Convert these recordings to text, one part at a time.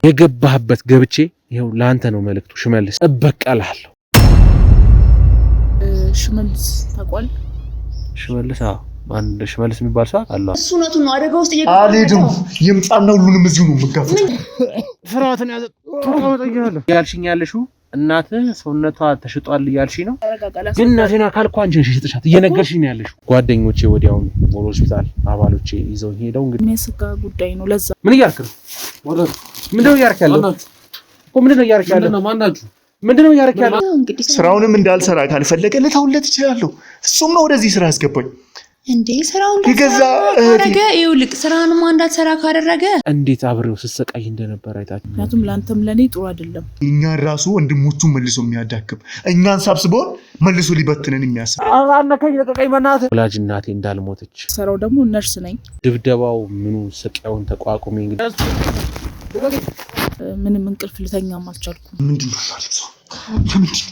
የገባህበት ገብቼ ይሄው ላንተ ነው መልእክቱ። ሽመልስ እበቀልሃለሁ። ሽመልስ ታቋል? ሽመልስ አንድ ሽመልስ የሚባል ሰው አለ። እሱ ነው አደጋ ውስጥ አልሄድም። ይምጣና ሁሉንም እዚሁ ነው የምጋፈጥ። ፍርሃትን ያዘ ተቀመጠኛለህ ያልሽኝ ያለሽው እናትህ ሰውነቷ ተሽጧል እያልሽኝ ነው። ግን እናቴን አካልኳ አንቺን ሽሽጥሻት እየነገርሽኝ ያለሽው። ጓደኞቼ ወዲያውኑ ወደ ሆስፒታል አባሎቼ ይዘው ሄደው እንግዲህ የሚያስጋ ጉዳይ ነው። ለዛ ምን እያልክ ነው? ምንድነው እያልክ ያለው? ምንድነው እያልክ ያለው? ማናችሁ? ምንድነው እያልክ ያለው? ስራውንም እንዳልሰራ ካልፈለገ ልተውለት እችላለሁ። እሱም ነው ወደዚህ ስራ ያስገባኝ። እንዴ ስራው እንዳደረገ ይውልቅ ስራንም እንዳትሰራ ካደረገ እንዴት አብሬው ስሰቃይ እንደነበር አይታችሁ። ምክንያቱም ላንተም ለኔ ጥሩ አይደለም። እኛን ራሱ ወንድሞቹን መልሶ የሚያዳክም እኛን ሳብስቦን መልሶ ሊበትነን የሚያስብ አናከኝ ለቀቀኝ በእናትህ። ወላጅ እናቴ እንዳልሞተች ሰራው ደግሞ ነርስ ነኝ። ድብደባው ምኑ ስቃዩን ተቋቁሜ እንግዲህ ምንም እንቅልፍ ልተኛም አልቻልኩም። ምንድነው ማለት ነው? ለምንድን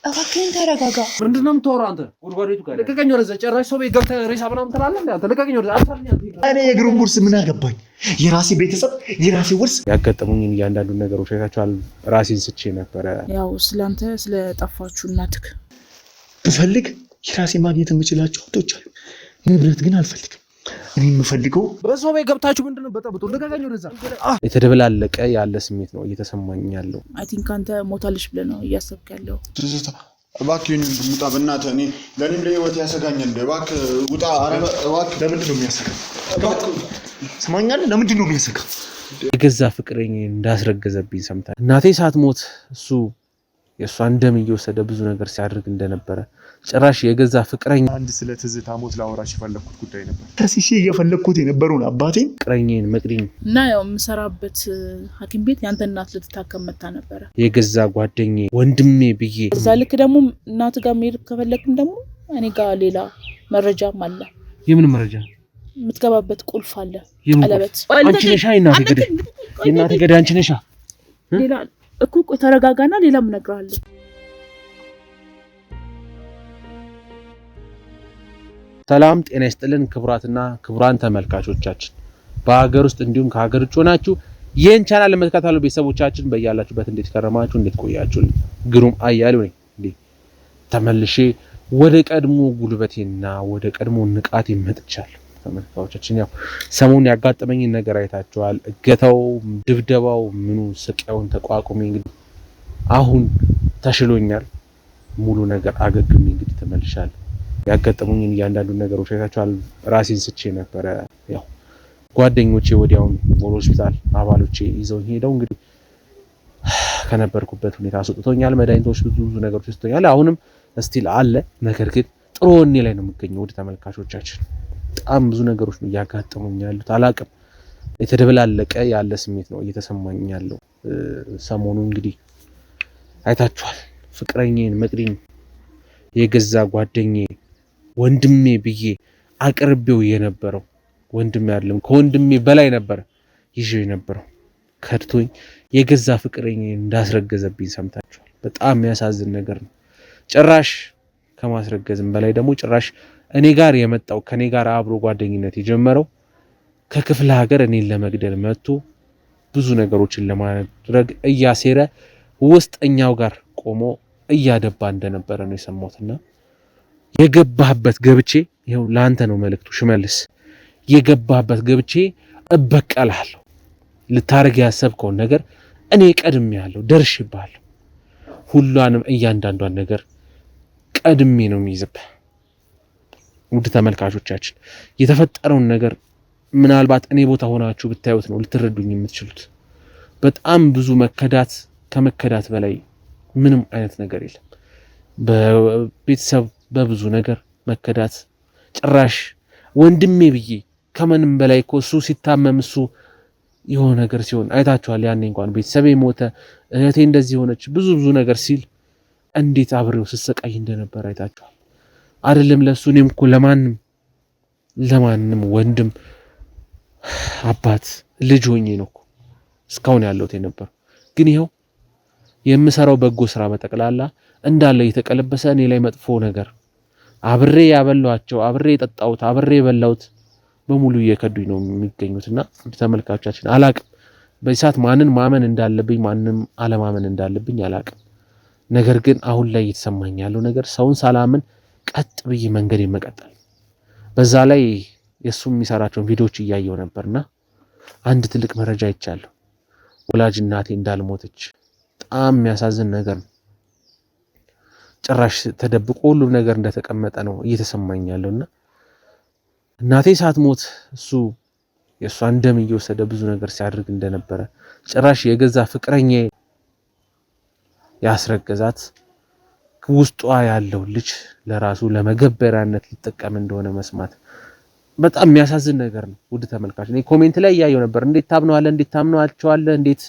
እባክህን ተረጋጋ። ምንድነው የምታወራው አንተ? ጉድጓዴቱ ጋር ለቀቀኝ። ወደዛ ጭራሽ ሰው ቤት ገብተህ ሬሳ ምናምን ትላለህ እንዴ? አንተ ለቀቀኝ ወደዛ። እኔ የእግሩን ውርስ ምን አገባኝ? የራሴ ቤተሰብ የራሴ ውርስ። ያጋጠሙኝን እያንዳንዱን ነገሮች አይታችኋል። ራሴን ስቼ ነበረ። ያው ስላንተ ስለጠፋችሁ እናትህ ብፈልግ የራሴ ማግኘት የምችላቸው ሀብቶች አሉ። ንብረት ግን አልፈልግም። እኔ የምፈልገው በሰው ቤት ገብታችሁ ምንድነው በጠብጡ ለቀቀኝ ወደዛ። የተደበላለቀ ያለ ስሜት ነው እየተሰማኝ ያለው። አይ ቲንክ አንተ ሞታለሽ ብለህ ነው እያሰብክ ያለው። እባክህ ውጣ በእናትህ። እኔ ለኔም ለህይወት ያሰጋኛል። እባክህ ውጣ። ኧረ እባክህ። ለምንድን ነው የሚያሰጋው? ስማኛለህ፣ ለምንድን ነው የሚያሰጋው? የገዛ ፍቅረኝ እንዳስረገዘብኝ ሰምታለህ። እናቴ ሳትሞት እሱ የእሷን ደም እየወሰደ ብዙ ነገር ሲያደርግ እንደነበረ ጭራሽ የገዛ ፍቅረኛ አንድ ስለ ትዝታ ሞት ላወራሽ የፈለኩት ጉዳይ ነበር። ተሲሺ እየፈለኩት የነበረውን አባቴን ፍቅረኛን መቅዲን እና ያው የምሰራበት ሐኪም ቤት ያንተ እናት ልትታከም መጣ ነበረ። የገዛ ጓደኛዬ ወንድሜ ብዬ እዛ ልክ ደግሞ እናት ጋር መሄድ ከፈለክም ደግሞ እኔ ጋር ሌላ መረጃም አለ። የምን መረጃ? የምትገባበት ቁልፍ አለ። ቀለበት አንቺ ነሽ? እናቴ ገዳይ አንቺ ነሽ? ሌላ እኮ ተረጋጋና ሌላም እነግርሃለሁ። ሰላም ጤና ይስጥልን ክቡራትና ክቡራን ተመልካቾቻችን በሀገር ውስጥ እንዲሁም ከሀገር ውጭ ሆናችሁ ይህን ቻናል ለምትከታተሉ ቤተሰቦቻችን በያላችሁበት እንዴት ከረማችሁ? እንዴት ቆያችሁልን? ግሩም አያሌው ነኝ። እንዴ ተመልሼ ወደ ቀድሞ ጉልበቴና ወደ ቀድሞ ንቃቴ መጥቻለሁ። ተመልካቾቻችን ያው ሰሞኑን ያጋጠመኝን ነገር አይታችኋል። እገታው፣ ድብደባው፣ ምኑ ስቃዩን ተቋቁሜ እንግዲህ አሁን ተሽሎኛል። ሙሉ ነገር አገግሜ እንግዲህ ተመልሻለሁ። ያጋጠሙኝን እያንዳንዱን ነገሮች አይታችኋል። ራሴን ስቼ ነበረ። ያው ጓደኞቼ ወዲያውኑ ወደ ሆስፒታል አባሎቼ ይዘው ሄደው እንግዲህ ከነበርኩበት ሁኔታ አስወጥቶኛል። መድኃኒቶች ብዙ ነገሮች ሰጥቶኛል። አሁንም ስቲል አለ። ነገር ግን ጥሩ ወኔ ላይ ነው የምገኘው። ወደ ተመልካቾቻችን በጣም ብዙ ነገሮች ነው እያጋጠሙኝ ያሉት። አላቅም የተደበላለቀ ያለ ስሜት ነው እየተሰማኝ ያለው። ሰሞኑ እንግዲህ አይታችኋል። ፍቅረኛዬን መቅዲን የገዛ ጓደኛዬ ወንድሜ ብዬ አቅርቤው የነበረው ወንድሜ አይደለም ከወንድሜ በላይ ነበር ይዤው የነበረው ከድቶኝ የገዛ ፍቅረኛዬን እንዳስረገዘብኝ ሰምታችኋል። በጣም የሚያሳዝን ነገር ነው። ጭራሽ ከማስረገዝም በላይ ደግሞ ጭራሽ እኔ ጋር የመጣው ከኔ ጋር አብሮ ጓደኝነት የጀመረው ከክፍለ ሀገር እኔን ለመግደል መጥቶ ብዙ ነገሮችን ለማድረግ እያሴረ ውስጠኛው ጋር ቆሞ እያደባ እንደነበረ ነው የሰማሁትና የገባህበት ገብቼ ይሄው ላንተ ነው መልእክቱ። ሽመልስ የገባህበት ገብቼ እበቀልሃለሁ። ልታረግ ያሰብከውን ነገር እኔ ቀድሜያለሁ፣ ደርሼብሃለሁ። ሁሉንም እያንዳንዷን ነገር ቀድሜ ነው የሚይዝብህ። ውድ ተመልካቾቻችን የተፈጠረውን ነገር ምናልባት እኔ ቦታ ሆናችሁ ብታዩት ነው ልትረዱኝ የምትችሉት። በጣም ብዙ መከዳት፣ ከመከዳት በላይ ምንም አይነት ነገር የለም። በቤተሰብ በብዙ ነገር መከዳት፣ ጭራሽ ወንድሜ ብዬ ከምንም በላይ እኮ እሱ ሲታመም እሱ የሆነ ነገር ሲሆን አይታችኋል። ያኔ እንኳን ቤተሰቤ ሞተ፣ እህቴ እንደዚህ ሆነች፣ ብዙ ነገር ሲል እንዴት አብሬው ስሰቃይ እንደነበር አይታችኋል። አይደለም ለሱ እኔም እኮ ለማንም ወንድም አባት ልጅ ሆኜ ነው እኮ እስካሁን ያለሁት የነበረው። ግን ይኸው የምሰራው በጎ ስራ በጠቅላላ እንዳለ የተቀለበሰ እኔ ላይ መጥፎ ነገር አብሬ ያበላኋቸው፣ አብሬ የጠጣሁት፣ አብሬ የበላሁት በሙሉ እየከዱኝ ነው የሚገኙትና ተመልካቾቻችን አላቅም በሰዓት ማንን ማመን እንዳለብኝ ማንንም አለማመን እንዳለብኝ አላቅም። ነገር ግን አሁን ላይ እየተሰማኝ ያለው ነገር ሰውን ሳላምን ቀጥ ብዬ መንገድ መቀጠል። በዛ ላይ የሱ የሚሰራቸውን ቪዲዮዎች እያየው ነበርና አንድ ትልቅ መረጃ አይቻለሁ። ወላጅ እናቴ እንዳልሞተች በጣም የሚያሳዝን ነገር ነው። ጭራሽ ተደብቆ ሁሉም ነገር እንደተቀመጠ ነው እየተሰማኝ ያለውና እናቴ ሳትሞት እሱ የሷን ደም እየወሰደ ብዙ ነገር ሲያደርግ እንደነበረ ጭራሽ የገዛ ፍቅረኛ ያስረገዛት ውስጧ ያለው ልጅ ለራሱ ለመገበሪያነት ሊጠቀም እንደሆነ መስማት በጣም የሚያሳዝን ነገር ነው። ውድ ተመልካች እኔ ኮሜንት ላይ ያየው ነበር እንዴት ታምነዋለህ እንዴት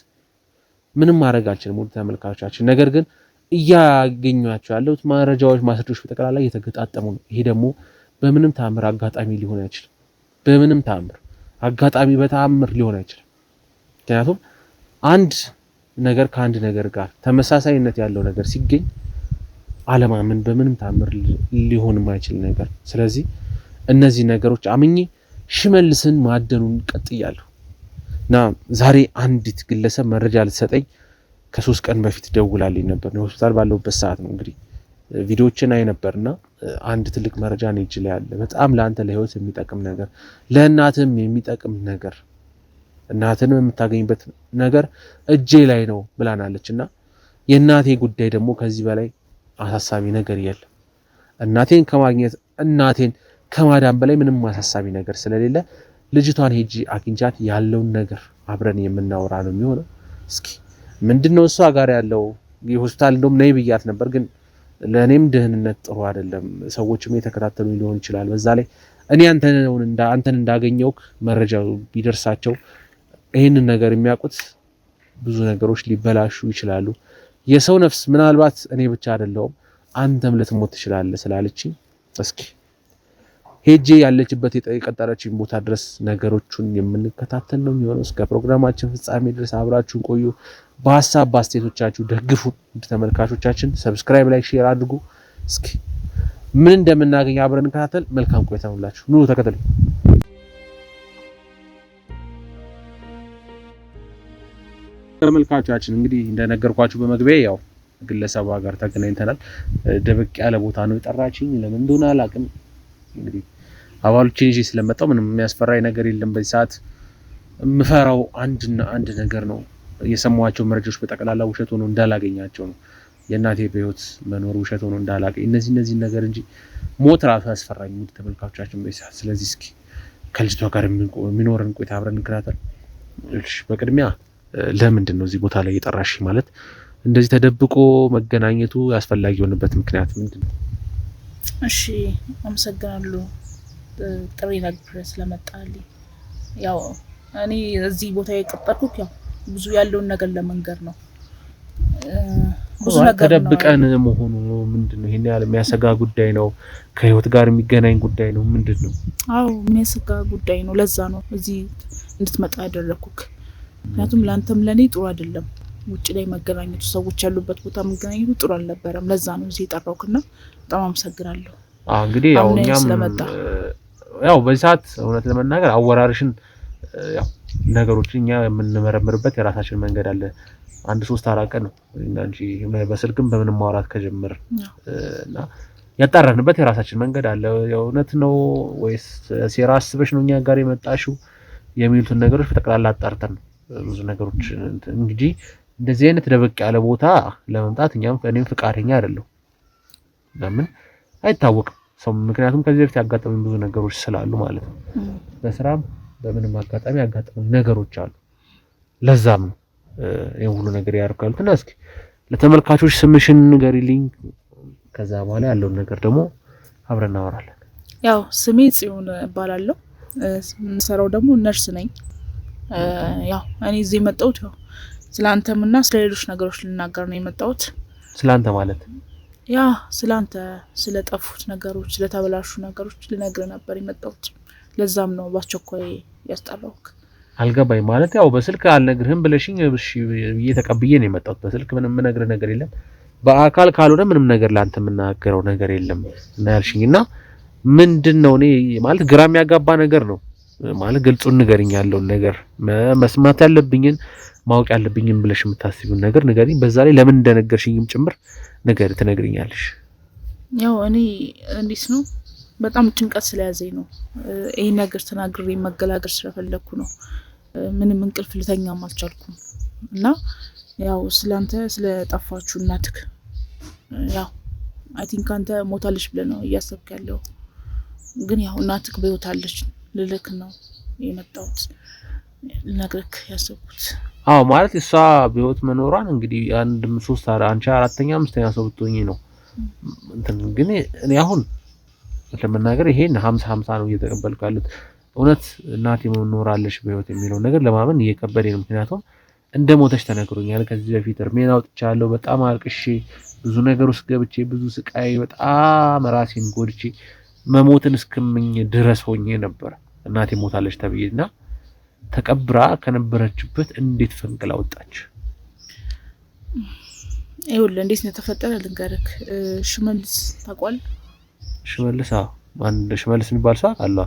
ምንም ማድረግ አልችልም ውድ ተመልካቾቻችን። ነገር ግን እያገኟቸው ያሉት መረጃዎች ማስረጃዎች በጠቅላላ እየተገጣጠሙ ነው። ይሄ ደግሞ በምንም ታምር አጋጣሚ ሊሆን አይችልም። በምንም ታምር አጋጣሚ በታምር ሊሆን አይችልም። ምክንያቱም አንድ ነገር ከአንድ ነገር ጋር ተመሳሳይነት ያለው ነገር ሲገኝ አለማመን በምንም ታምር ሊሆን የማይችል ነገር። ስለዚህ እነዚህ ነገሮች አምኜ ሽመልስን ማደኑን ቀጥያለሁ እና ዛሬ አንዲት ግለሰብ መረጃ ልትሰጠኝ ከ3 ቀን በፊት ደውላልኝ ነበር። ነው ሆስፒታል ባለውበት ሰዓት ነው እንግዲህ ቪዲዮዎችን አይ ነበርና አንድ ትልቅ መረጃ ነው እጅ ላይ ያለ በጣም ለአንተ ለህይወት የሚጠቅም ነገር ለእናትም የሚጠቅም ነገር እናትን የምታገኝበት ነገር እጄ ላይ ነው ብላናለችና የእናቴ ጉዳይ ደግሞ ከዚህ በላይ አሳሳቢ ነገር የለም። እናቴን ከማግኘት እናቴን ከማዳን በላይ ምንም አሳሳቢ ነገር ስለሌለ ልጅቷን ሄጂ አግኝቻት ያለውን ነገር አብረን የምናወራ ነው የሚሆነው። እስኪ ምንድነው እሷ ጋር ያለው የሆስፒታል እንደውም ነይ ብያት ነበር፣ ግን ለኔም ደህንነት ጥሩ አይደለም። ሰዎችም የተከታተሉ ሊሆን ይችላል። በዛ ላይ እኔ አንተን እንዳገኘውክ መረጃው ቢደርሳቸው ይሄንን ነገር የሚያውቁት ብዙ ነገሮች ሊበላሹ ይችላሉ። የሰው ነፍስ ምናልባት እኔ ብቻ አይደለሁም አንተም ልትሞት ትችላለህ ስላለችኝ እስኪ ሄጄ ያለችበት የቀጠረችኝ ቦታ ድረስ ነገሮቹን የምንከታተል ነው የሚሆነው። እስከ ፕሮግራማችን ፍጻሜ ድረስ አብራችሁን ቆዩ። በሐሳብ ባስተያየቶቻችሁ ደግፉ። ተመልካቾቻችን ሰብስክራይብ፣ ላይክ፣ ሼር አድርጉ። እስኪ ምን እንደምናገኝ አብረን እንከታተል። መልካም ቆይታ ሁላችሁ። ኑ ተከተሉ። ተመልካቾቻችን እንግዲህ እንደነገርኳችሁ በመግቢያ ያው ግለሰቧ ጋር ተገናኝተናል። ደበቅ ያለ ቦታ ነው የጠራችኝ። ለምን እንደሆነ አላውቅም። እንግዲህ አባሎችን ይዤ ስለመጣሁ ምንም የሚያስፈራኝ ነገር የለም። በዚህ ሰዓት የምፈራው አንድ ነገር ነው። የሰማኋቸው መረጃዎች በጠቅላላ ውሸት ሆኖ እንዳላገኛቸው ነው። የእናቴ በህይወት መኖር ውሸት ሆኖ እንዳላገኝ እነዚህ ነገር እንጂ ሞት ራሱ ያስፈራኝ ሙድ ተመልካቾቻችን በዚህ ሰዓት። ስለዚህ እስኪ ከልጅቷ ጋር የሚኖረን ቆይታ አብረን እንከታተል። እሺ በቅድሚያ ለምንድን ነው እዚህ ቦታ ላይ የጠራሽ? ማለት እንደዚህ ተደብቆ መገናኘቱ ያስፈላጊ የሆነበት ምክንያት ምንድን ነው? እሺ አመሰግናለሁ ጥሪ ነግሬ ስለመጣልኝ። ያው እኔ እዚህ ቦታ የቀጠርኩት ያው ብዙ ያለውን ነገር ለመንገር ነው። ብዙ ነገር ተደብቀን መሆኑ ምንድነው? ይሄን ያለ የሚያሰጋ ጉዳይ ነው? ከህይወት ጋር የሚገናኝ ጉዳይ ነው? ምንድነው? አዎ የሚያሰጋ ጉዳይ ነው። ለዛ ነው እዚህ እንድትመጣ ያደረኩክ። ምክንያቱም ላንተም ለኔ ጥሩ አይደለም ውጭ ላይ መገናኘቱ፣ ሰዎች ያሉበት ቦታ መገናኘቱ ጥሩ አልነበረም። ለዛ ነው እዚህ የጠራውክና በጣም አመሰግናለሁ። እንግዲህ ያው እኛም ያው በዚህ ሰዓት እውነት ለመናገር አወራርሽን ያው ነገሮችን እኛ የምንመረምርበት የራሳችን መንገድ አለ። 1-3-4 ቀን ነው እንጂ በስልክም በምንም ማውራት ከጀመር እና ያጣራንበት የራሳችን መንገድ አለ። እውነት ነው ወይስ ሴራ አስበሽ ነው እኛ ጋር የመጣሽው የሚሉትን ነገሮች በጠቅላላ አጣርተን ነው ብዙ ነገሮች እንግዲህ እንደዚህ አይነት ደበቅ ያለ ቦታ ለመምጣት እኔም ፍቃደኛ አይደለሁም። ለምን አይታወቅም ሰው፣ ምክንያቱም ከዚህ በፊት ያጋጠሙኝ ብዙ ነገሮች ስላሉ ማለት ነው። በስራም በምንም አጋጣሚ ያጋጠሙኝ ነገሮች አሉ። ለዛም ነው ይሄን ሁሉ ነገር ያርካሉት። እና እስኪ ለተመልካቾች ስምሽን ንገሪልኝ፣ ከዛ በኋላ ያለውን ነገር ደግሞ አብረን እናወራለን። ያው ስሜ ጽዮን እባላለሁ። የምሰራው ደግሞ ነርስ ነኝ። ያው እኔ እዚህ የመጣሁት ያው ስላንተምና ስለሌሎች ነገሮች ልናገር ነው የመጣሁት። ስላንተ ማለት ያ ስላንተ ስለጠፉት ነገሮች፣ ስለተበላሹ ነገሮች ልነግርህ ነበር የመጣሁት። ለዛም ነው ባስቸኳይ ያስጠራሁት። አልገባኝ ማለት ያው በስልክ አልነግርህም ብለሽኝ እሺ ብዬ ተቀብዬ ነው የመጣሁት። በስልክ ምንም የምነግርህ ነገር የለም፣ በአካል ካልሆነ ምንም ነገር ላንተ የምናገረው ነገር የለም እና ያልሽኝና ምንድነው እኔ ማለት ግራ የሚያጋባ ነገር ነው። ማለት ግልጹን ንገሪኝ ያለውን ነገር መስማት ያለብኝን ማወቅ ያለብኝን ብለሽ የምታስቢውን ነገር ንገሪኝ። በዛ ላይ ለምን እንደነገርሽኝም ጭምር ነገር ትነግሪኛለሽ። ያው እኔ እንዴት ነው በጣም ጭንቀት ስለያዘኝ ነው ይሄ ነገር ተናግሬ መገላገል ስለፈለኩ ነው። ምንም እንቅልፍ ልተኛም አልቻልኩም እና ያው ስላንተ ስለጠፋችሁ እናትክ ያው አይ ቲንክ አንተ ሞታለች ብለህ ነው እያሰብክ ያለው፣ ግን ያው እናትክ በህይወት አለች ልልክ ነው የመጣሁት ልነግርክ ያሰብኩት። አዎ ማለት እሷ በህይወት መኖሯን እንግዲህ አንድ 3 አንቺ 4ኛ 5ኛ ሰው ብትሆኚ ነው እንትን። ግን እኔ አሁን ለመናገር ይሄን 50-50 ነው እየተቀበልኩ ያለሁት። እውነት እናቴ መኖራለች በህይወት የሚለው ነገር ለማመን እየከበደኝ ነው። ምክንያቱም እንደሞተች ተነግሮኛል ከዚህ በፊት። እርሜን አውጥቻለሁ፣ በጣም አልቅሼ ብዙ ነገር ውስጥ ገብቼ ብዙ ስቃይ በጣም ራሴን ጎድቼ መሞትን እስከምኝ ድረስ ሆኜ ነበር እናቴ ሞታለች ተብዬና ተቀብራ ከነበረችበት እንዴት ፈንቅላ ወጣች? ይኸውልህ እንዴት ነው ተፈጠረ ልንገርክ። ሽመልስ ታውቀዋለህ? ሽመልስ አንድ ሽመልስ የሚባል ሰው አለ።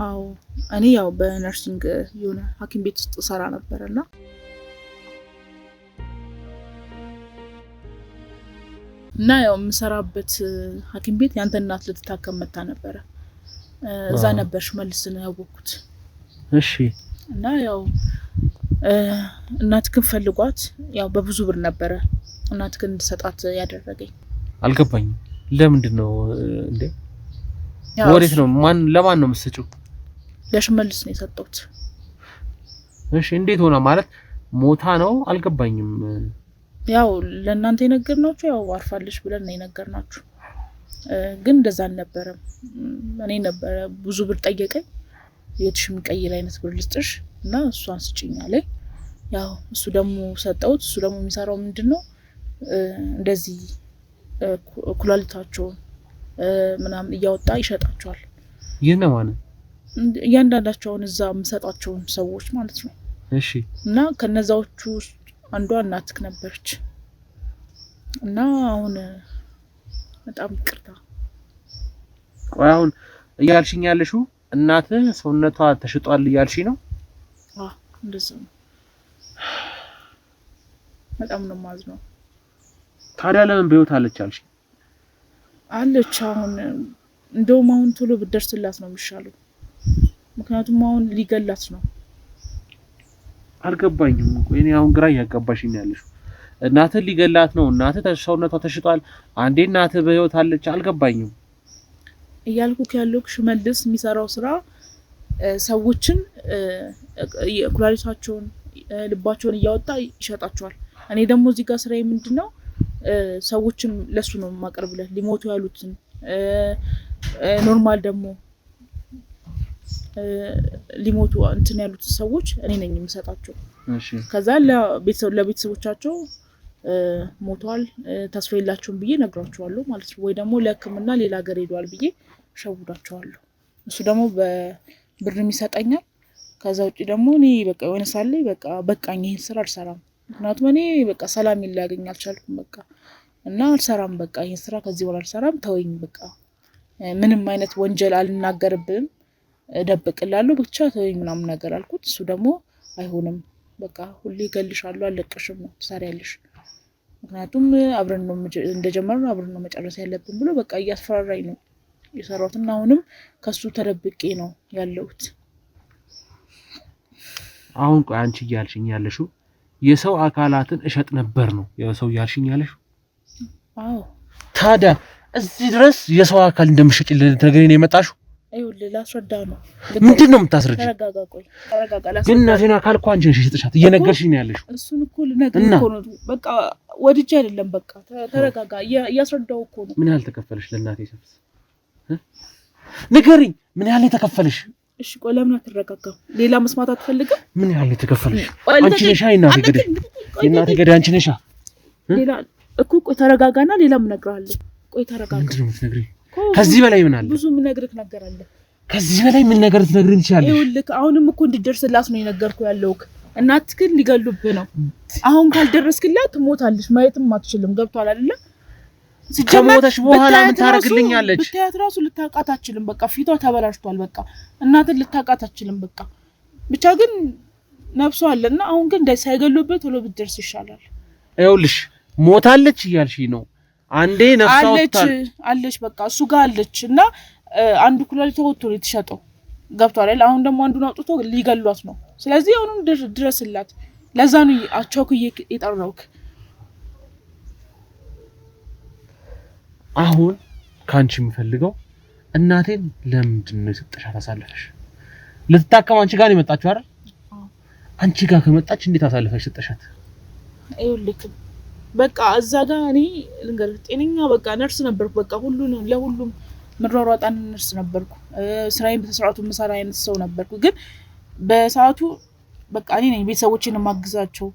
አዎ እኔ ያው በነርሲንግ የሆነ ሐኪም ቤት ውስጥ ሰራ ነበርና እና ያው የምሰራበት ሐኪም ቤት ያንተ እናት ልትታከም መጣ ነበር። እዛ ነበር ሽመልስን ያወቅኩት። እሺ። እና ያው እናትክን ፈልጓት ያው በብዙ ብር ነበረ እናትክን እንድሰጣት ያደረገኝ። አልገባኝም። ለምንድን ነው እንዴ? ወዴት ነው? ለማን ነው የምትሰጪው? ለሽመልስ ነው የሰጠሁት። እሺ እንዴት ሆነ ማለት ሞታ ነው? አልገባኝም። ያው ለእናንተ የነገርናችሁ ያው አርፋለች ብለን ነው የነገርናችሁ፣ ግን እንደዛ አልነበረም። እኔ ነበረ ብዙ ብር ጠየቀኝ። የትሽ የሚቀይር አይነት ብር ልስጥሽ እና እሷን ስጭኝ አለኝ። ያው እሱ ደግሞ ሰጠሁት። እሱ ደግሞ የሚሰራው ምንድነው እንደዚህ ኩላሊታቸውን ምናምን እያወጣ ይሸጣቸዋል። የነማን? እያንዳንዳቸውን እዛ የምሰጣቸውን ሰዎች ማለት ነው። እሺ። እና ከነዛዎቹ አንዷ እናትክ ነበረች። እና አሁን በጣም ይቅርታ። ቆይ አሁን እያልሽኝ ያለሽው እናትህ ሰውነቷ ተሽጧል እያልሽኝ ነው? አዎ እንደዛ ነው። በጣም ነው የማዝነው። ታዲያ ለምን በህይወት አለች አልሽ? አለች። አሁን እንደውም አሁን ቶሎ ብደርስላት ነው የሚሻለው። ምክንያቱም አሁን ሊገላት ነው። አልገባኝም። ቆይ እኔ አሁን ግራ እያጋባሽኝ ያለሽው እናትህ ሊገላት ነው። እናትህ ሰውነቷ ተሽጧል፣ አንዴ እናትህ በህይወት አለች። አልገባኝም እያልኩክ ያለው ሽመልስ የሚሰራው ስራ ሰዎችን ኩላሊታቸውን ልባቸውን እያወጣ ይሸጣቸዋል። እኔ ደግሞ እዚህ ጋር ስራዬ ምንድነው ሰዎችን ለሱ ነው ማቀርብለት ሊሞቱ ያሉትን ኖርማል ደግሞ ሊሞቱ እንትን ያሉት ሰዎች እኔ ነኝ የምሰጣቸው። እሺ። ከዛ ለቤተሰቦቻቸው ሞቷል ተስፋ የላቸውም ብዬ ነግራቸዋለሁ ማለት ነው። ወይ ደግሞ ለሕክምና ሌላ ሀገር ሄዷል ብዬ ሸውዳቸዋለሁ። እሱ ደግሞ በብር ይሰጠኛል። ከዛ ውጪ ደግሞ እኔ በቃ የሆነ ሳለ በቃኝ ይሄን ስራ አልሰራም። ምክንያቱም እኔ በቃ ሰላም ላገኝ አልቻልኩም። በቃ እና አልሰራም፣ በቃ ይሄን ስራ ከዚህ በኋላ አልሰራም፣ ተወኝ፣ በቃ ምንም አይነት ወንጀል አልናገርብህም፣ እደብቅላለሁ፣ ብቻ ተወኝ ምናምን ነገር አልኩት። እሱ ደግሞ አይሆንም፣ በቃ ሁሌ እገልሻለሁ፣ አልለቅሽም ነው ትሰሪያለሽ፣ ምክንያቱም አብረን ነው እንደጀመርን አብረን ነው መጨረስ ያለብን ብሎ በቃ እያስፈራራኝ ነው የሰራሁት። እና አሁንም ከሱ ተደብቄ ነው ያለሁት። አሁን ቆይ አንቺ እያልሽኝ ያለሽው የሰው አካላትን እሸጥ ነበር ነው የሰው እያልሽኝ ያለሽው? አዎ። ታዲያ እዚህ ድረስ የሰው አካል እንደምሸጥ ልትነግሪኝ ነው የመጣሽው? ይኸውልህ ላስረዳ ነው። ምንድን ነው የምታስረጂኝ? ተረጋጋ፣ ቆይ ተረጋጋ። ግን እናቴን አካል እኮ አንቺ ነሽ የሸጥሻት እየነገርሽኝ ነው ያለሽው። እሱን እኮ ልነግርህ እኮ ነው። በቃ ወድጄ አይደለም፣ በቃ ተረጋጋ። እያስረዳው እኮ ነው። ምን ያህል ተከፈለሽ ለእናቴ ሰብስ? ንገሪኝ፣ ምን ያህል የተከፈለሽ? እሺ ቆይ ለምን አትረጋጋም? ሌላ መስማት አትፈልግም? ምን ያህል የተከፈለሽ? አንቺ ነሽ የእናቴ ገዳይ አንቺ ነሽ። ሌላ እኮ ቆይ ተረጋጋና ሌላም እነግርሃለሁ። ቆይ ተረጋጋ። ምንድን ነው የምትነግሪኝ? ከዚህ በላይ ምን አለ? ብዙ የምነግርህ ነገር አለ። ከዚህ በላይ ምን ነገር ትነግሪኝ ትችያለሽ? ይኸውልህ አሁንም እኮ እንድትደርስላት ነው የነገርኩህ ያለሁት። እናትህን ሊገሉብህ ነው። አሁን ካልደረስክላት ትሞታለች፣ ማየትም አትችልም። ገብቶሃል አይደለ? ከሞተሽ በኋላ ምን ታረግልኛለች? ብታያት ራሱ ልታቃት አትችልም። በቃ ፊቷ ተበላሽቷል። በቃ እናትን ልታቃት አትችልም። በቃ ብቻ ግን ነፍሷ አለና አሁን ግን ሳይገሉበት ቶሎ ብትደርስ ይሻላል። ይኸውልሽ ሞታለች እያልሽኝ ነው። አንዴ ነፍሷ አለች በቃ እሱ ጋር አለች እና አንዱ ኩላሊቷ ወጥቶ ነው የተሸጠው። ገብቷል አይደል? አሁን ደግሞ አንዱን አውጥቶ ሊገሏት ነው። ስለዚህ አሁንም ድረስላት። ለዛ ነው አቻኩዬ የጠራውክ። አሁን ካንቺ የምፈልገው እናቴን ለምንድን ነው የሰጠሻት አሳልፈሽ? ልትታከም አንቺ ጋር ነው የመጣችው አይደል? አንቺ ጋር ከመጣች እንዴት አሳልፈሽ ሰጠሻት? ይኸውልህ በቃ እዛ ጋር እኔ ልንገርህ ጤነኛ በቃ ነርስ ነበርኩ። በቃ ለሁሉም ምሯሯጣን ነርስ ነበርኩ። ስራዬን በተስራቱ መሰራ አይነት ሰው ነበርኩ። ግን በሰዓቱ በቃ እኔ ነኝ ቤተሰቦቼን ማግዛቸው።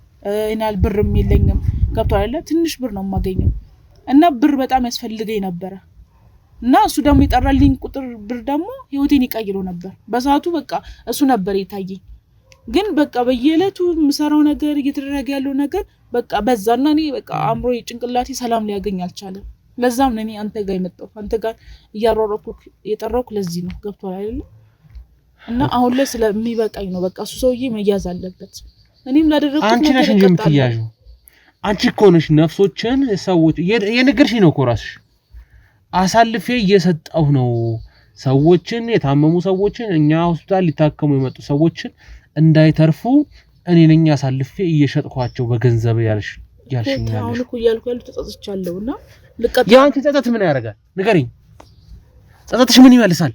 እናል ብርም የለኝም። ገብቷል አይደል? ትንሽ ብር ነው የማገኘው እና ብር በጣም ያስፈልገኝ ነበር እና እሱ ደግሞ የጠራልኝ ቁጥር ብር ደግሞ ህይወቴን ይቀይሮ ነበር በሰዓቱ። በቃ እሱ ነበር የታየኝ። ግን በቃ በየዕለቱ የምሰራው ነገር እየተደረገ ያለው ነገር በቃ በዛና እኔ በቃ አእምሮ ጭንቅላቴ ሰላም ሊያገኝ አልቻለም። ለዛም ነው እኔ አንተ ጋር የመጣው አንተ ጋር እያሯሯኩ የጠራውክ ለዚህ ነው። ገብቷል አይደል? እና አሁን ላይ ስለሚበቃኝ ነው። በቃ እሱ ሰውዬ መያዝ አለበት። እኔም ላደረኩት አንቺ ነሽ እንጂ የምትያዥው። አንቺ እኮ ነሽ ነፍሶችን ሰዎች የነገርሽኝ ነው እኮ ራስሽ። አሳልፌ እየሰጠው ነው ሰዎችን፣ የታመሙ ሰዎችን፣ እኛ ሆስፒታል ሊታከሙ የመጡ ሰዎችን እንዳይተርፉ እኔ ነኝ አሳልፌ እየሸጥኳቸው በገንዘብ ያልሽኝ። አሁን እኮ እያልኩ ተጸጽቻለሁና ልቀጥ። ያንቺ ጸጸት ምን ያደርጋል? ንገሪኝ። ጸጸትሽ ምን ይመልሳል?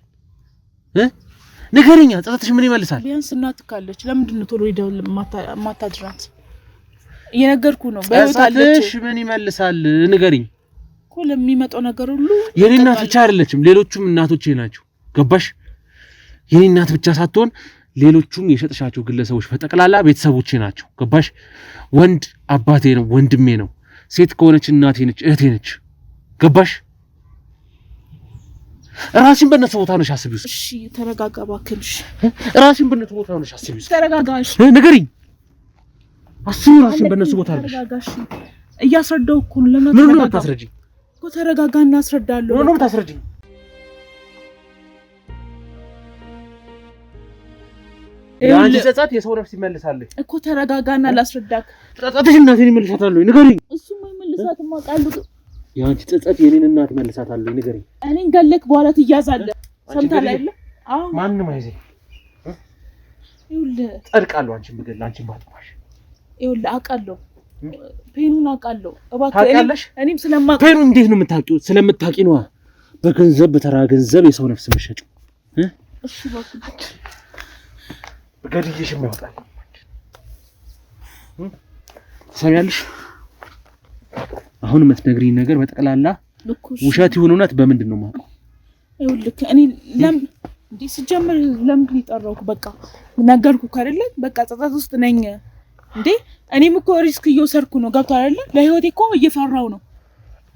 ንገሪኝ። ጸጸትሽ ምን ይመልሳል? ቢያንስ እናት ካለች ለምንድን ነው ቶሎ ሄደው ማታድራት? እየነገርኩ ነው። በህይወት አለች። ጸጸትሽ ምን ይመልሳል? ንገሪኝ እኮ ለሚመጣው ነገር ሁሉ። የኔ እናት ብቻ አይደለችም፣ ሌሎቹም እናቶቼ ናቸው። ገባሽ? የኔ እናት ብቻ ሳትሆን ሌሎቹም የሸጥሻቸው ግለሰቦች በጠቅላላ ቤተሰቦቼ ናቸው። ገባሽ? ወንድ አባቴ ነው፣ ወንድሜ ነው። ሴት ከሆነች እናቴ ነች፣ እህቴ ነች። ገባሽ? ራስሽን በእነሱ ቦታ ነሽ አስቢው። እሺ ተረጋጋ እባክሽ። ራስሽን በእነሱ ቦታ ነሽ አስቢው። ተረጋጋሽ። ንገሪኝ። አስቢው። ራስሽን በእነሱ ቦታ ነሽ። ተረጋጋሽ። እያስረዳው እኮ ነው። ለምን ነው የምታስረጂኝ? እኮ ተረጋጋና አስረዳለሁ። ነው የምታስረጂኝ? ያንቺ ጸጸት የሰው ነፍስ ይመልሳል እኮ። ተረጋጋና ላስረዳክ። ጸጸትሽ እናቴን ይመልሳታለሁ። ንገሪኝ። እሱማ ይመልሳትማ ቃሉ። ያንቺ ጸጸት የኔን እናት መልሳታለሁ። ንገሪኝ። እኔን ገለክ በኋላ ትያዛለህ። ሰምታለህ አይደል? አዎ። ማንም አይዘኝ። ይኸውልህ ጸድቃለሁ። አንቺን ብገል አንቺን ባጥፋሽ። ይኸውልህ አውቃለሁ፣ ፔኑን አውቃለሁ። እባክህ እኔም ስለማውቅ። ፔኑን እንዴት ነው የምታውቂው? ስለምታውቂ ነዋ። በገንዘብ በተራ ገንዘብ የሰው ነፍስ መሸጭ። እሺ እባክህ በገድዬሽም ያወጣል። ትሰሚያለሽ? አሁን የምትነግሪኝ ነገር በጠቅላላ ውሸት ይሁን እውነት በምንድን ነው የማውቀው? ይኸውልህ እኔ እንዴ ሲጀምር ለምን ሊጠራውኩ? በቃ ነገርኩህ አይደለ? በቃ ጸጸት ውስጥ ነኝ እንዴ። እኔም እኮ ሪስክ እየወሰድኩ ነው። ገብቶሃል አይደለ? ለህይወቴ እኮ እየፈራው ነው።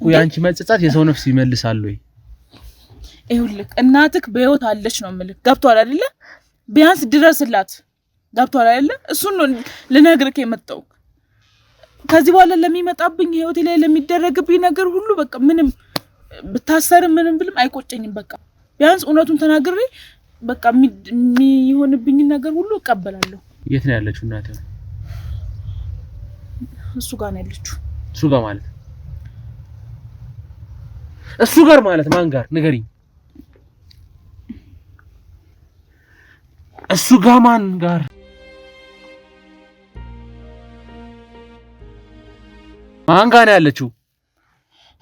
ወይ አንቺ መጸጸት የሰው ነፍስ ይመልሳል ወይ? ይኸውልህ እናትህ በህይወት አለች ነው የምልህ። ገብቶሃል አይደለ? ቢያንስ ድረስላት። ገብቶሃል አይደለ? እሱን ነው ልነግርህ የመጣው። ከዚህ በኋላ ለሚመጣብኝ ህይወቴ ላይ ለሚደረግብኝ ነገር ሁሉ በቃ ምንም ብታሰር ምንም ብልም አይቆጨኝም። በቃ ቢያንስ እውነቱን ተናግሬ በቃ የሚሆንብኝ ነገር ሁሉ እቀበላለሁ። የት ነው ያለችው እናትህ? እሱ ጋር ነው ያለችው። እሱ ጋር ማለት እሱ ጋር ማለት ማን ጋር ንገሪኝ። እሱ ጋር ማን ጋር? ማን ጋር ነው ያለችው?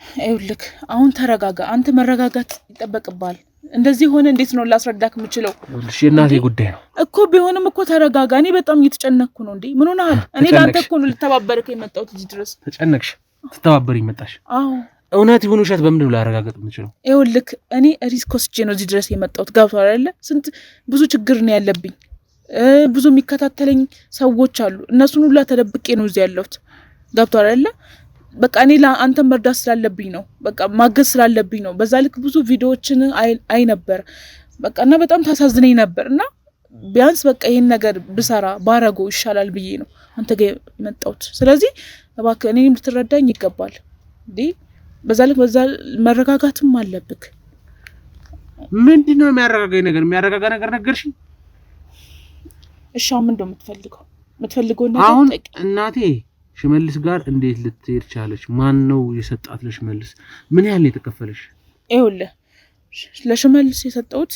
ይኸውልህ አሁን ተረጋጋ። አንተ መረጋጋት ይጠበቅብሃል። እንደዚህ ሆነ እንዴት ነው ላስረዳክ የምችለው? ይኸውልሽ የእናቴ ጉዳይ ነው እኮ። ቢሆንም እኮ ተረጋጋ። እኔ በጣም እየተጨነቅኩ ነው። እንዴ ምን ሆነሃል? እኔ ለአንተ እኮ ነው ልተባበርክ የመጣሁት እዚህ ድረስ። ተጨነቅሽ? ትተባበሪኝ መጣሽ? አዎ። እውነት ይሁን ውሸት በምንድን ነው ላረጋግጥ የምችለው? ይኸውልህ እኔ ሪስክ ወስጄ ነው እዚህ ድረስ የመጣሁት። ገብቶሃል አይደለ? ስንት ብዙ ችግር ነው ያለብኝ። ብዙ የሚከታተለኝ ሰዎች አሉ። እነሱን ሁላ ተደብቄ ነው እዚህ ያለሁት። ገብቶሃል አይደለ? በቃ እኔ ለአንተ መርዳት ስላለብኝ ነው። በቃ ማገዝ ስላለብኝ ነው። በዛ ልክ ብዙ ቪዲዮዎችን አይ ነበር በቃ እና በጣም ታሳዝነኝ ነበር እና ቢያንስ በቃ ይሄን ነገር ብሰራ ባረገው ይሻላል ብዬ ነው አንተ ጋር የመጣሁት። ስለዚህ እባክህ እኔንም ልትረዳኝ ይገባል። እንዴ በዛ መረጋጋትም አለብክ። ምንድነው የሚያረጋጋኝ ነገር? የሚያረጋጋ ነገር ነገርሽኝ? እሺ አሁን ምንድነው የምትፈልገው ነገር? አሁን እናቴ ሽመልስ ጋር እንዴት ልትሄድ ቻለች? ማን ነው የሰጣት ለሽመልስ? ምን ያህል የተከፈለሽ? ይኸውልህ ለሽመልስ የሰጠሁት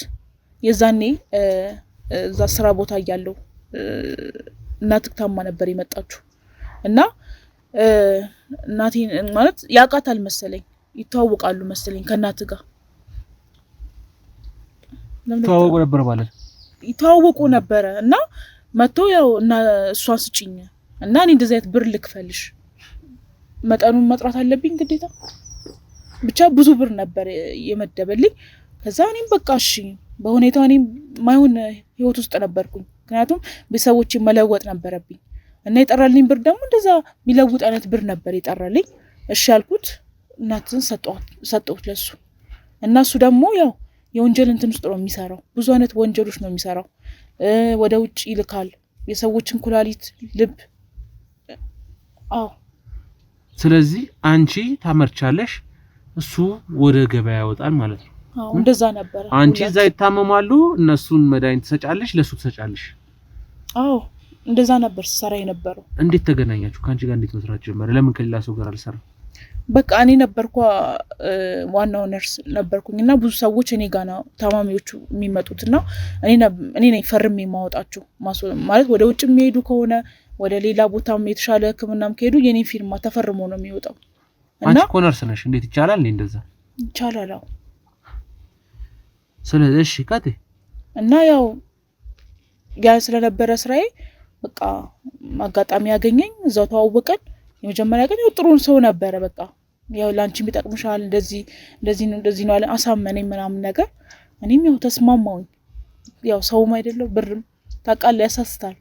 የዛኔ እዛ ስራ ቦታ እያለሁ እናትህ ታማ ነበር የመጣችው እና እናቴ ማለት ያውቃታል መሰለኝ፣ ይተዋወቃሉ መሰለኝ ከእናትህ ጋር ይተዋወቁ ነበረ እና መጥቶ ያው እና እሷን ስጪኝ እና እኔ እንደዚህ አይነት ብር ልክፈልሽ መጠኑን መጥራት አለብኝ ግዴታ። ብቻ ብዙ ብር ነበር የመደበልኝ። ከዛ እኔም በቃ እሺ በሁኔታው እኔም ማይሆን ህይወት ውስጥ ነበርኩኝ፣ ምክንያቱም ቤተሰቦቼን መለወጥ ነበረብኝ እና የጠራልኝ ብር ደግሞ እንደዛ የሚለውጥ አይነት ብር ነበር የጠራልኝ። እሺ ያልኩት እናትን ሰጠሁት ለሱ እና እሱ ደግሞ ያው የወንጀል እንትን ውስጥ ነው የሚሰራው፣ ብዙ አይነት ወንጀሎች ነው የሚሰራው። ወደ ውጭ ይልካል የሰዎችን ኩላሊት፣ ልብ። ስለዚህ አንቺ ታመርቻለሽ፣ እሱ ወደ ገበያ ያወጣል ማለት ነው። እንደዛ ነበር። አንቺ እዛ ይታመማሉ፣ እነሱን መድኃኒት ትሰጫለሽ፣ ለሱ ትሰጫለሽ። እንደዛ ነበር ሰራ የነበረው። እንዴት ተገናኛችሁ? ካንቺ ጋር እንዴት መስራት ጀመረ? ለምን ከሌላ ሰው ጋር አልሰራም? በቃ እኔ ነበርኩ ዋናው ነርስ ነበርኩኝና ብዙ ሰዎች እኔ ጋር ነው ታማሚዎቹ የሚመጡትና እኔ ነኝ ፈርሜ የማወጣቸው። ማለት ወደ ውጭ የሚሄዱ ከሆነ ወደ ሌላ ቦታም የተሻለ ሕክምናም ከሄዱ የኔ ፊርማ ተፈርሞ ነው የሚወጣው። እና አንቺ ነርስ ነሽ፣ እንዴት ይቻላል? እንደዛ ይቻላል። ስለዚህ እሺ ካቴ እና ያው ያ ስለነበረ ስራዬ በቃ አጋጣሚ ያገኘኝ፣ እዛው ተዋወቀን። የመጀመሪያ ቀን ጥሩ ሰው ነበረ። በቃ ያው ላንቺ የሚጠቅምሻል እንደዚህ ነው አለ፣ አሳመነኝ ምናምን ነገር። እኔም ያው ተስማማሁኝ። ያው ሰውም አይደለም ብርም ታውቃለህ ያሳስታል።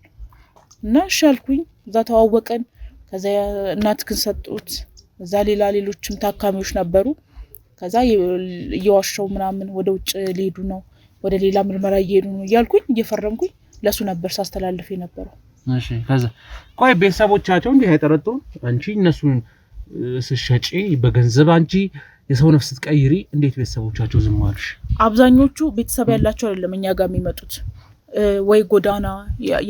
እና እሺ አልኩኝ። እዛ ተዋወቀን። ከዛ እናትክን ሰጡት። እዛ ሌሎችም ታካሚዎች ነበሩ። ከዛ እየዋሸው ምናምን ወደ ውጭ ሊሄዱ ነው፣ ወደ ሌላ ምርመራ እየሄዱ ነው እያልኩኝ እየፈረምኩኝ ለሱ ነበር ሳስተላልፍ የነበረው። እሺ ከዛ ቆይ ቤተሰቦቻቸው እንዴ አይጠረጡ? አንቺ እነሱን ስሸጪ በገንዘብ አንቺ የሰው ነፍስ ስትቀይሪ እንዴት ቤተሰቦቻቸው ዝም አሉሽ? አብዛኞቹ ቤተሰብ ያላቸው አይደለም እኛ ጋር የሚመጡት፣ ወይ ጎዳና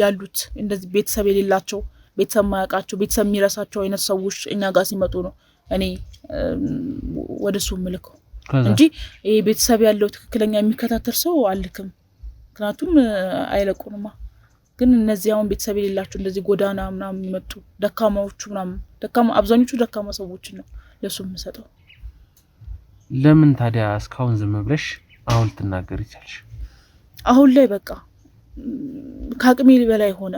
ያሉት እንደዚህ ቤተሰብ የሌላቸው፣ ቤተሰብ ማያውቃቸው፣ ቤተሰብ የሚረሳቸው አይነት ሰዎች እኛ ጋር ሲመጡ ነው እኔ ወደሱ ምልከው እንጂ ይሄ ቤተሰብ ያለው ትክክለኛ የሚከታተል ሰው አልክም። ምክንያቱም አይለቁንማ። ግን እነዚህ አሁን ቤተሰብ የሌላቸው እንደዚህ ጎዳና ምናምን የሚመጡ ደካማዎቹ ምናምን አብዛኞቹ ደካማ ሰዎች ነው ለሱ የምሰጠው። ለምን ታዲያ እስካሁን ዝም ብለሽ አሁን ልትናገር ይቻልሽ? አሁን ላይ በቃ ከአቅሜ በላይ ሆነ።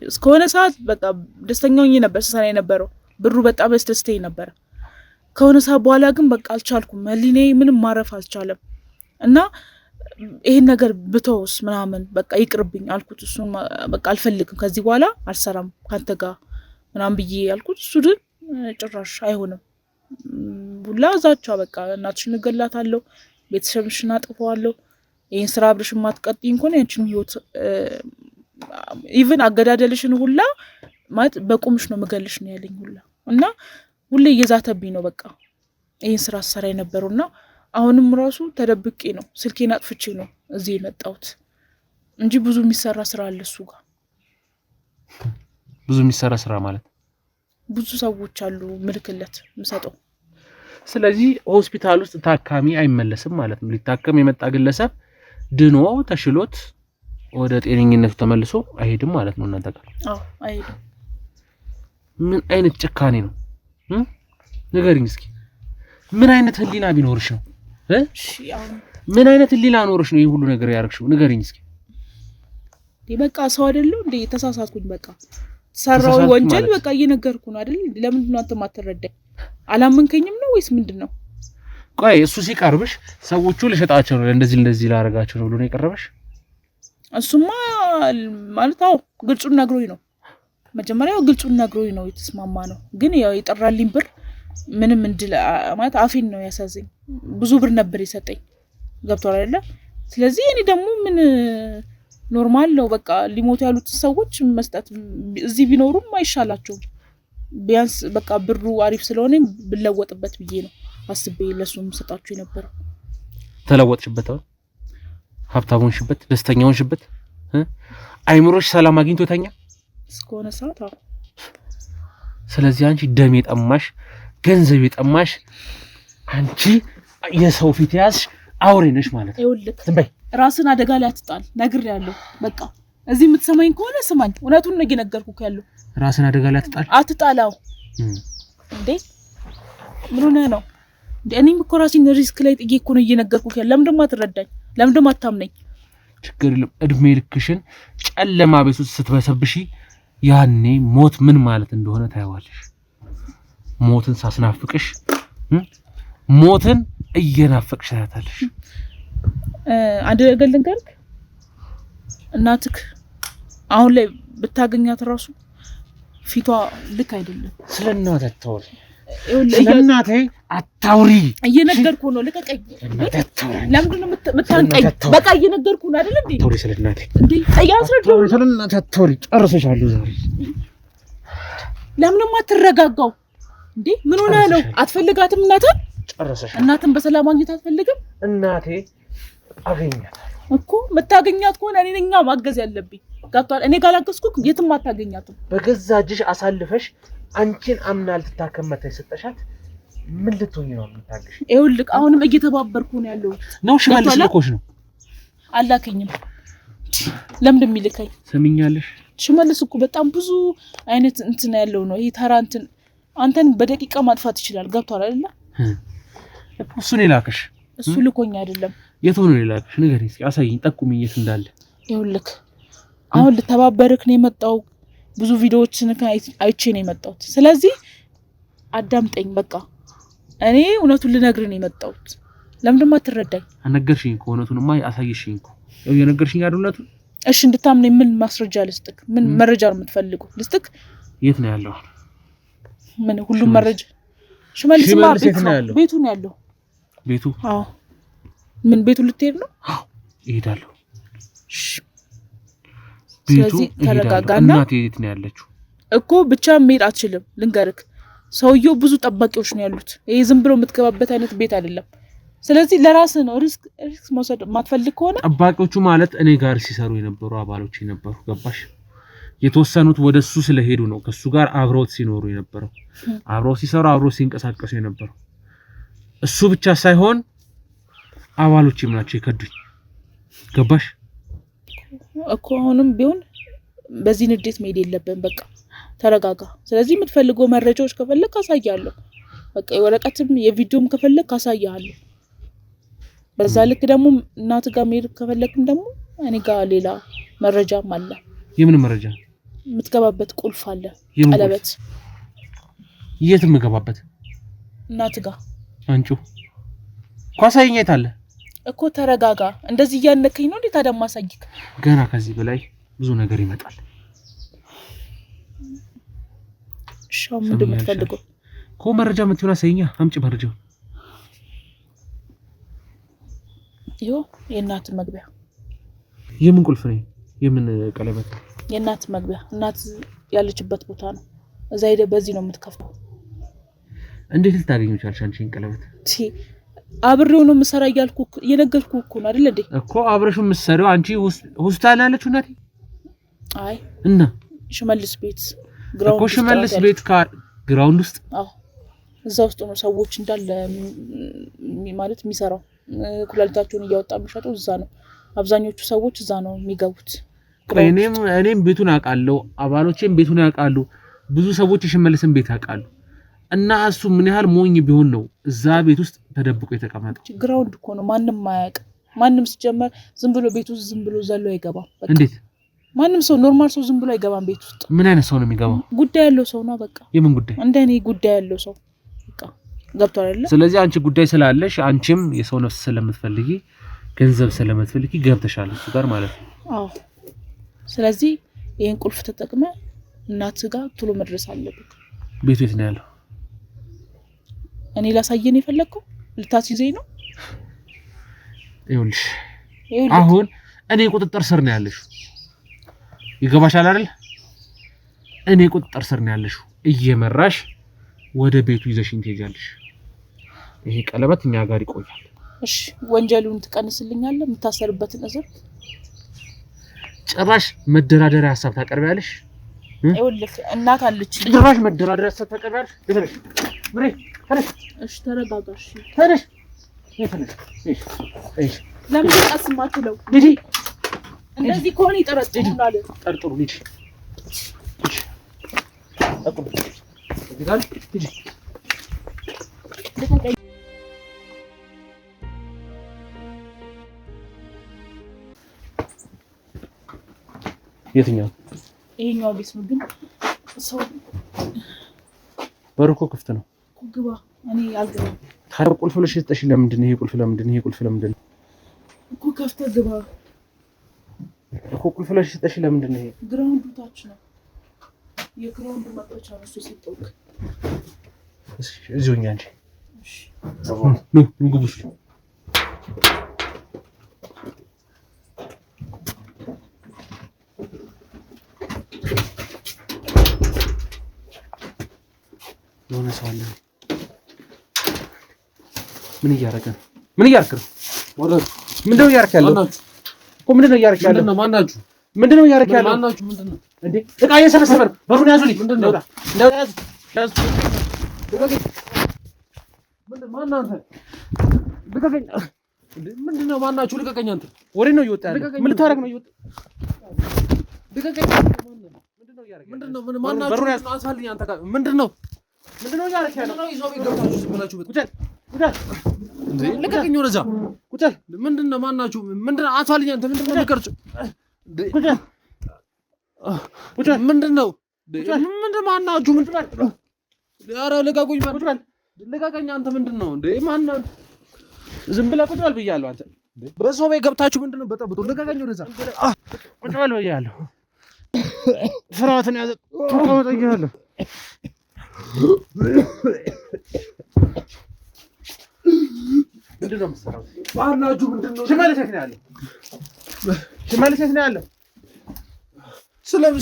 እስከሆነ ሰዓት በቃ ደስተኛ ሆኜ ነበር ስሰራ የነበረው፣ ብሩ በጣም ያስደስተኝ ነበር። ከሆነ ሰዓት በኋላ ግን በቃ አልቻልኩም፣ ህሊናዬ ምንም ማረፍ አልቻለም እና ይሄን ነገር ብተውስ ምናምን በቃ ይቅርብኝ አልኩት። እሱን በቃ አልፈልግም፣ ከዚህ በኋላ አልሰራም ካንተ ጋር ምናምን ብዬ አልኩት። እሱ ግን ጭራሽ አይሆንም ሁላ ዛቻ፣ በቃ እናትሽን እገላታለሁ፣ ቤተሰብሽን አጥፈዋለሁ፣ ይሄን ስራ አብረሽ ማትቀጥይ እንኳን ያንቺን ህይወት ኢቭን አገዳደልሽን ሁላ ማለት በቁምሽ ነው መገልሽ ነው ያለኝ ሁላ እና ሁሌ እየዛተብኝ ነው በቃ ይሄን ስራ ሰራ የነበረውና አሁንም ራሱ ተደብቄ ነው ስልኬን አጥፍቼ ነው እዚህ የመጣሁት እንጂ ብዙ የሚሰራ ስራ አለ እሱ ጋር። ብዙ የሚሰራ ስራ ማለት ብዙ ሰዎች አሉ ምልክለት ምሰጠው። ስለዚህ ሆስፒታል ውስጥ ታካሚ አይመለስም ማለት ነው። ሊታከም የመጣ ግለሰብ ድኖ ተሽሎት ወደ ጤነኝነቱ ተመልሶ አይሄድም ማለት ነው እናንተ ጋር? አይሄድም። ምን አይነት ጭካኔ ነው? ንገሪኝ እስኪ። ምን አይነት ህሊና ቢኖርሽ ነው? ምን አይነት ህሊና ኖርሽ ነው ይሄ ሁሉ ነገር ያደርግሽው? ንገሪኝ እስኪ። በቃ ሰው አይደለም እንዴ? ተሳሳትኩኝ በቃ ሰራው ወንጀል በቃ እየነገርኩ ነው አይደል? ለምንድን ነው አንተ ማትረዳኝ? አላመንከኝም ነው ወይስ ምንድነው? ቆይ እሱ ሲቀርብሽ ሰዎቹ ለሸጣቸው ነው እንደዚህ ላረጋቸው ነው ብሎ ነው የቀረበሽ? እሱማ ማለት ግልጹን ነግሮኝ ነው መጀመሪያው፣ ግልጹን ነግሮኝ ነው የተስማማ ነው። ግን ያው የጠራልኝ ብር ምንም እንድል ማለት አፌን ነው ያሳዘኝ። ብዙ ብር ነበር የሰጠኝ ገብቷል አይደለ? ስለዚህ እኔ ደግሞ ምን ኖርማል ነው በቃ ሊሞቱ ያሉት ሰዎች መስጠት እዚህ ቢኖሩም አይሻላቸውም ቢያንስ በቃ ብሩ አሪፍ ስለሆነ ብለወጥበት ብዬ ነው አስቤ ለሱም ሰጣችሁ የነበረው። ተለወጥሽበት? ሀብታም ሆንሽበት? ደስተኛ ሆንሽበት? አይምሮሽ ሰላም አግኝቶታኛ እስከሆነ ሰዓት? አዎ። ስለዚህ አንቺ ደም የጠማሽ ገንዘብ የጠማሽ አንቺ የሰው ፊት ያዝሽ አውሬ ነሽ ማለት ነው። ይኸውልህ ዝም በይ፣ ራስን አደጋ ላይ አትጣል። ነግሬያለሁ። በቃ እዚህ የምትሰማኝ ከሆነ ስማኝ። እውነቱን ነው እየነገርኩህ ያለው። ራስን አደጋ ላይ አትጣላው እንዴ? ምን ሆነህ ነው እንዴ? እኔም እኮ ራሴን ሪስክ ላይ ጥዬ እኮ ነው እየነገርኩህ ያለው። ለምን ደግሞ አትረዳኝ? ለምን ደግሞ አታምነኝ? ችግር የለም። እድሜ ልክሽን ጨለማ ቤት ውስጥ ስትበሰብሺ ያኔ ሞት ምን ማለት እንደሆነ ታያዋለሽ። ሞትን ሳስናፍቅሽ ሞትን እየናፈቅሽ ታያታለሽ። አንድ ነገር ልንገርህ፣ እናትህ አሁን ላይ ብታገኛት ራሱ ፊቷ ልክ አይደለም። ስለናት አታውሪ፣ ስለናቴ አታውሪ። እየነገርኩህ ነው። ልቀቀኝ። ለምንድን ነው የምታንቀኝ? በቃ እየነገርኩህ ነው አይደል እንዴ? አታውሪ ስለናቴ እንዴ? አያስረዳው። ስለናቴ አታውሪ። ጨርሰሻለሁ ዛሬ። ለምን አትረጋጋው እንዴ? ምን ሆነ ነው? አትፈልጋትም እናትህ? ጨርሰሻ። እናትን በሰላም ማግኘት አትፈልግም? እናቴ አገኛታለሁ እኮ። መታገኛት ከሆነ እኔ ነኝ ማገዝ ያለብኝ። ገብቷል? እኔ ካላገዝኩክ የትም አታገኛትም። በገዛ እጅሽ አሳልፈሽ አንቺን አምና ልትታከም ተሰጠሻት። ምን ልትሆኚ ነው የምታገሽ? ይኸውልህ አሁንም እየተባበርኩ ነው ያለው ነው። ሽመልስ ልኮሽ ነው? አላከኝም። ለምን የሚልከኝ ሰሚኛለሽ? ሽመልስ እኮ በጣም ብዙ አይነት እንትን ያለው ነው። ይሄ ተራ እንትን አንተን በደቂቃ ማጥፋት ይችላል። ገብቷል አይደል? እሱ ነው ላከሽ? እሱ ልኮኝ አይደለም። የት ሆኖ ላከሽ? ንገሪኝ እስኪ፣ አሳይኝ፣ ጠቁሚኝ የት እንዳለ። ይኸውልህ አሁን ልተባበርክ ነው የመጣው። ብዙ ቪዲዮዎችን አይቼ ነው የመጣሁት። ስለዚህ አዳምጠኝ በቃ። እኔ እውነቱን ልነግርህ ነው የመጣሁት። ለምን ደግሞ አትረዳኝ? አነገርሽኝ እኮ እውነቱንማ አሳየሽኝ እኮ። ያው የነገርሽኝ አይደል እውነቱን? እሺ እንድታምነኝ ምን ማስረጃ ልስጥክ? ምን መረጃ ነው የምትፈልገው? ልስጥክ? የት ነው ያለው? ምን ሁሉም መረጃ ሽመልስ ቤቱ ነው ያለው። ቤቱ? አዎ። ምን ቤቱ ልትሄድ ነው? አዎ እሄዳለሁ። ስለዚህ ተረጋጋና። እናቴ የት ነው ያለችው? እኮ ብቻ መሄድ አትችልም። ልንገርክ፣ ሰውየው ብዙ ጠባቂዎች ነው ያሉት። ይሄ ዝም ብሎ የምትገባበት አይነት ቤት አይደለም። ስለዚህ ለራስህ ነው ሪስክ መውሰድ የማትፈልግ ከሆነ። ጠባቂዎቹ ማለት እኔ ጋር ሲሰሩ የነበሩ አባሎች የነበሩ፣ ገባሽ? የተወሰኑት ወደሱ ስለሄዱ ነው ከሱ ጋር አብረውት ሲኖሩ የነበረው፣ አብረው ሲሰሩ፣ አብረው ሲንቀሳቀሱ የነበረው። እሱ ብቻ ሳይሆን አባሎችም ናቸው የከዱኝ። ገባሽ እኮ? አሁንም ቢሆን በዚህ ንዴት መሄድ የለብን። በቃ ተረጋጋ። ስለዚህ የምትፈልገው መረጃዎች ከፈለክ አሳያለሁ። በቃ የወረቀትም የቪዲዮም ከፈለክ አሳያለሁ። በዛ ልክ ደግሞ እናት ጋር መሄድ ከፈለክም ደግሞ እኔ ጋር ሌላ መረጃም አለ። የምን መረጃ? የምትገባበት ቁልፍ አለ፣ ቀለበት። የት የምገባበት? እናት ጋር። አንቺ ኳሳይኛ የት አለ እኮ? ተረጋጋ። እንደዚህ እያነከኝ ነው እንዴ ታዲያ ማሳይክ? ገና ከዚህ በላይ ብዙ ነገር ይመጣል። ሻው ምንድን ነው የምትፈልገው? እኮ መረጃ የምትሆን አሳይኛ። አምጪ መረጃው። ይኸው የእናት መግቢያ። የምን ቁልፍ ነው? የምን ቀለበት? የእናት መግቢያ። እናት ያለችበት ቦታ ነው። እዛ ሄደህ በዚህ ነው የምትከፍተው። እንዴት ልታገኙ ቻልሽ አንቺን ቀለበት? አብሬው ነው የምሰራ እያልኩህ እየነገርኩህ እኮ ነው አይደል እንዴ? እኮ አብረሽው የምትሰሪው አንቺ ሆስፒታል ያለችው እናቴ? አይ እና ሽመልስ ቤት ግራውንድ እኮ ሽመልስ ቤት ግራውንድ ውስጥ? አዎ እዛ ውስጥ ነው ሰዎች እንዳለ ማለት የሚሰራው። ኩላሊታቸውን እያወጣ የሚሸጠው እዛ ነው። አብዛኞቹ ሰዎች እዛ ነው የሚገቡት። እኔም ቤቱን አውቃለሁ፣ አባሎቼም ቤቱን ያውቃሉ፣ ብዙ ሰዎች የሽመልስን ቤት ያውቃሉ። እና እሱ ምን ያህል ሞኝ ቢሆን ነው እዛ ቤት ውስጥ ተደብቆ የተቀመጠው? ግራውንድ እኮ ነው፣ ማንም አያውቅም። ማንም ሲጀመር ዝም ብሎ ቤት ውስጥ ዝም ብሎ ዘሎ አይገባም። እንዴት? ማንም ሰው ኖርማል ሰው ዝም ብሎ አይገባም ቤት ውስጥ። ምን አይነት ሰው ነው የሚገባው? ጉዳይ ያለው ሰው ነው በቃ። የምን ጉዳይ? እንደኔ ጉዳይ ያለው ሰው በቃ። ገብቷል አይደል? ስለዚህ አንቺ ጉዳይ ስላለሽ አንቺም የሰው ነፍስ ስለምትፈልጊ ገንዘብ ስለምትፈልጊ ገብተሻል እሱ ጋር ማለት ነው። አዎ። ስለዚህ ይሄን ቁልፍ ተጠቅመ እናትህ ጋር ቶሎ መድረስ አለብህ። ቤቱ የት ነው ያለው? እኔ ላሳየን የፈለግከው ልታስይዘኝ ነው? ይኸውልሽ አሁን እኔ ቁጥጥር ስር ነው ያለሽው። ይገባሻል አይደል? እኔ ቁጥጥር ስር ነው ያለሽው። እየመራሽ ወደ ቤቱ ይዘሽኝ ትሄጃለሽ። ይሄ ቀለበት እኛ ጋር ይቆያል። እሺ ወንጀሉን ትቀንስልኛለህ? የምታሰርበትን እስር ጭራሽ መደራደሪያ ሀሳብ ታቀርቢያለሽ? ይኸውልህ እናት አለች። ጭራሽ መደራደሪያ ሀሳብ ታቀርቢያለሽ? ተነሽ ምሬ ተነሽ። እሺ ተረጋጋ። እሺ ተነሽ ተነሽ። እሺ ለምን ቀስ ማትለው? ልጅ እንደዚህ ከሆነ ይጠረጥሩናል። ጠርጥሩ ልጅ አቁም። ይጋል ልጅ የትኛው? ይሄኛው ቤት ነው ግን ሰው በሩ እኮ ክፍት ነው። ግባ። እኔ አልገባም። ታዲያ ቁልፍ ብለሽ ሰጠሽ። ለምንድን ነው ይሄ ቁልፍ? ለምንድን ነው ይሄ ቁልፍ? ለምንድን ነው እኮ ከፍተህ ግባ እኮ ቁልፍ ብለሽ ሰጠሽ። ለምንድን ነው ይሄ? ግራውንዱ ታች ነው። የግራውንዱ መጥቻ ነው እሱ የሰጠው። እሺ እዚሁ እኛ እንጂ እሺ ኑ እንግቡሽ። የሆነ ሰው አለ። ምን እያደረገ ነው? ምን እያደረክ ነው? ምንድነው እያደረክ ያለው እኮ? ምንድነው እያደረክ ያለው? ማናችሁ? ምንድነው እያደረክ ያለው? ማናችሁ? ምንድነው እንዴ? እቃ እየሰበሰበ ነው። በሩን ያዙልኝ። ምንድነው? ያዝ ያዝ። ምንድነው? ማነው አንተ? ልቀቀኝ። ምንድነው? ማናችሁ? ልቀቀኝ። አንተ ወሬ ነው እየወጣ ያለው። ምን ልታደርግ ነው እየወጣ? ልቀቀኝ። ምንድነው እያደረክ? ምንድነው? ምን ማናችሁ? በሩን ያዝ። አሳልኝ። አንተ ምንድነው? ምንድነው እያደረክ ያለው? ምንድነው? ይዘው ገብታችሁ ዝም ብላችሁ ቁጭል ቁጭል። እንዴ ልቀቀኝ። ወደዛ ቁጭል። ምንድነው? ማናችሁ? ምንድነው? አሳልኝ። አንተ ምንድነው የምትቀርጭው? ቁጭል ቁጭል። ምንድነው? ምንድነው? ማናችሁ? ምንድነው? ኧረ ልቀቁኝ። ቁጭል ልቀቀኝ። አንተ ምንድነው እንዴ? ማነው? ዝም ብለህ ቁጭ በል ብያለሁ። አንተ በሰው ቤት ገብታችሁ ምንድነው በጠብጡ? ልቀቀኝ። ወደዛ ቁጭ በል ብያለሁ። ፍርሃትን ያዘ ተቀመጥ ብያለሁ። ምንድነው የምትሰራው? ማናችሁ? ምንድነው? ሽመልስ የት ነው ያለው? ሽመልስ የት ነው ያለው? ስለምን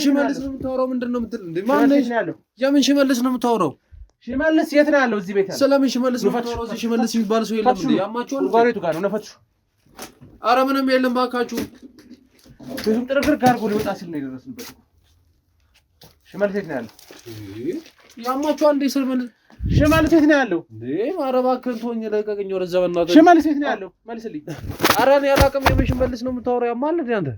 ሽመልስ ነው የምታወራው? ምንድነው የምትል እንዴ? ማነሽ ነው ያለው? የምን ሽመልስ ነው የምታወራው? ሽመልስ የት ነው ያለው? እዚህ ቤት ያለው። ስለምን ሽመልስ ነው የምታወራው? እዚህ ሽመልስ የሚባል ሰው የለም እንዴ? ያማችኋል? ጓሬቱ ጋር ነው ነፈትሹ። ኧረ ምንም የለም ባካችሁ። ብዙም ጥርግር ጋር ጎል ወጣ ሲል ነው የደረስንበት። ሽመልስ የት ነው ያለው? ያማችኋል እንዴ? ሽመልስ የት ነው ያለው እንዴ? ኧረ እባክህን ተወኝ፣ ለቀቀኝ። ወደዛ በእናትህ። ሽመልስ የት ነው ያለው? መልስልኝ። ኧረ እኔ አላውቅም። የምን ሽመልስ ነው የምታወራው? ያማል እንዴ አንተ?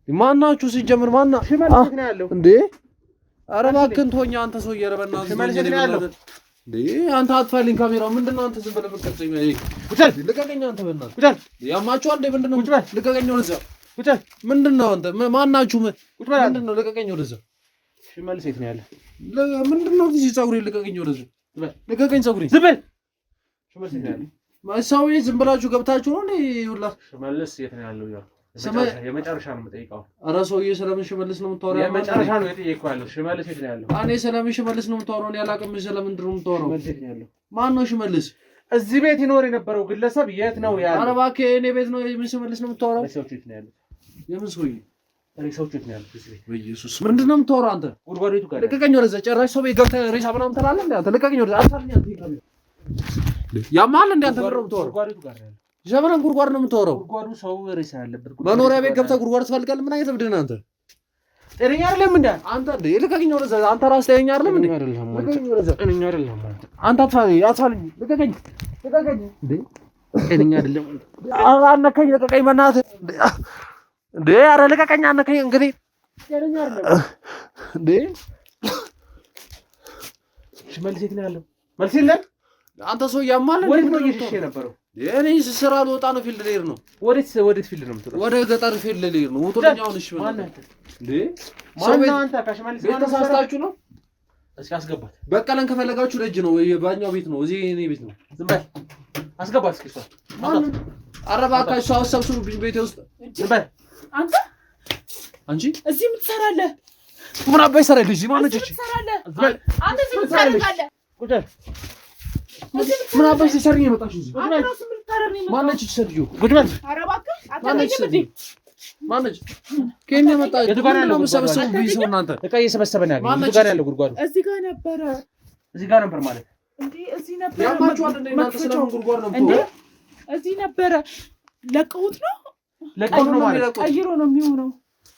ማናችሁ ሲጀምር? ማና ሽመልስ የት ነው ያለው እንዴ? ኧረ እባክህን ተወኝ አንተ ሰውዬ። ኧረ በእናትህ ሽመልስ የት ነው ያለው እንዴ? አንተ አጥፋልኝ ካሜራው። ምንድነው አንተ ዝም ብለህ የምትቀርጸኝ? ቁጭል ልቀቀኝ። አንተ በእናትህ ቁጭል። ያማችኋል እንዴ? ምንድነው? ቁጭል ልቀቀኝ። ወደዛ ቁጭል። ምንድነው አንተ? ማናችሁ? ቁጭል ምንድነው? ልቀቀኝ። ወደዛ ሽመልስ የት ነው ያለው? ምንድነው? እዚህ ፀጉሬ ልቀቀኝ። ወደዛ ልቀቀኝ። ፀጉሬ ዝም በል። ሽመልስ የት ነው ያለው? ሰውዬ ዝም ብላችሁ ገብታችሁ ነው እንዴ? ይኸውልህ ሽመልስ የት ነው ያለው? ያው የመጨረሻ ነው የምጠይቀው። ኧረ ሰውዬ ስለምን ሽመልስ ነው የምታወራው? የመጨረሻ ነው የጠየቀው ያለው። ሽመልስ የት ነው ያለው? እኔ ስለምን ሽመልስ ነው የምታወራው? እኔ አላውቅም። ስለምንድን ነው የምታወራው? ሽመልስ የት ነው ያለው? ማን ነው ሽመልስ? እዚህ ቤት ይኖር የነበረው ግለሰብ የት ነው ያለው? ኧረ እባክህ እኔ ቤት ነው። የምን ሽመልስ ነው የምታወራው? ሰዎች የት ነው ያለው? የምን ሰውዬ? ሰዎች የት ነው ያለው? በኢየሱስ ምንድን ነው የምታወራው አንተ? ጉድጓዴቱ ጋር ልቀቀኝ። ወደዛ ጭራሽ ሰው ቤት ገብተህ ሬሳ ምናምን ትላለህ እንዴ አንተ? ልቀቀኝ። ወደዛ አታልኝ አንተ። ያማል እንዴ አንተ? ምንድን ነው የምታወራው? ጉድጓዴቱ ጋር ያለው ጀበናን ጉድጓድ ነው የምታወራው? ጉድጓዱ ሰው ሬሳ ያለበት መኖሪያ ቤት ገብተህ ጉድጓድ ትፈልጋለህ? ምን አይነት እብድ ነህ አንተ? ጤነኛ አይደለም እንዴ አንተ? እንዴ ልቀቀኝ። ወደዛ አንተ ራስህ ጤነኛ አይደለም እንዴ? ልቀቀኝ። ወደዛ ጤነኛ አይደለም አንተ። አትፋልኝ። ልቀቀኝ። ልቀቀኝ። እንዴ ጤነኛ አይደለም። አነካኝ። ልቀቀኝ በእናትህ እንዴ! ኧረ ልቀቀኝ። አነካኝ። እንግዲህ ጤነኛ አይደለም እንዴ? ሽመልስ የት ነው ያለው? መልስ የለም። አንተ ሰው ያማል እንዴ? ወዴት ነው እየሸሸ የነበረው? እኔ ስራ ልወጣ ነው። ፊልድ ልሄድ ነው። ወዴት ፊልድ ነው የምትወጣው? ወደ ገጠር ፊልድ ልሄድ ነው። ውጡልኝ አሁን። እሺ ማን አንተ እንዴ? ማን አንተ? ከሽመልስ ጋር ተሳስታችሁ ነው? እስኪ አስገባት። በቀለን ከፈለጋችሁ ደጅ ነው። የባኛው ቤት ነው። እዚህ እኔ ቤት ነው። ዝም በል አስገባት። እስኪ እሷ ማን? ኧረ እባክህ ሰው አሰብስቡብኝ ቤቴ ውስጥ። ዝም በል አንተ። አንቺ እዚህ ምን ትሰራለህ? ምን አባይ ሰራለህ? እዚህ ማነች? እሺ አንተ እዚህ ምን ትሰራለህ? ቁጭ ምን አባሽ ተሰርኝ የመጣሽ? እዚህ ማነች? ሰርዩ ጉድ በል። ኧረ እባክህ አታገኝም እንዴ? ማነች? ከእኔ መጣ የቱጋር ያለው ሰበሰቡ ቢሶ እናንተ እቃ እየሰበሰበን ያገኘ የቱጋር ያለው ጉድጓዱ እዚህ ጋር ነበረ። እዚህ ጋር ነበር ማለት እንዴ? እዚህ ነበር ያማችኋል እንዴ? እናንተ ስለምን ጉድጓድ ነው እንዴ? የምትወሩ? እዚህ ነበረ። ለቀውት ነው ለቀው ነው ማለት ቀይሮ ነው የሚሆነው።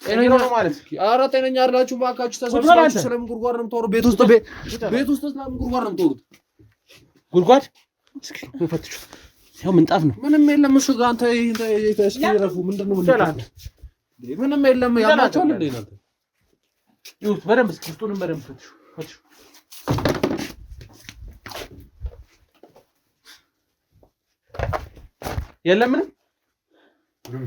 ጤነኛ ነው ማለት ኧረ ጤነኛ አይደላችሁ እባካችሁ። ተሰብስባችሁ ስለምን ጉድጓድ ነው የምትወሩ? ቤት ውስጥ ስለምን ጉድጓድ ነው የምትወሩት? ጉድጓድ እስኪ ፈትሹ። ያው ምንጣፍ ነው ምንም የለም። እሱ ጋር አንተ እስኪ ረፉ። ምንድን ነው ምንም የለም። ያማችኋል እንዴ እናንተ? ይሁት በደንብ እስኪ ውስጡንም በደንብ ፈትሹ። የለም ምንም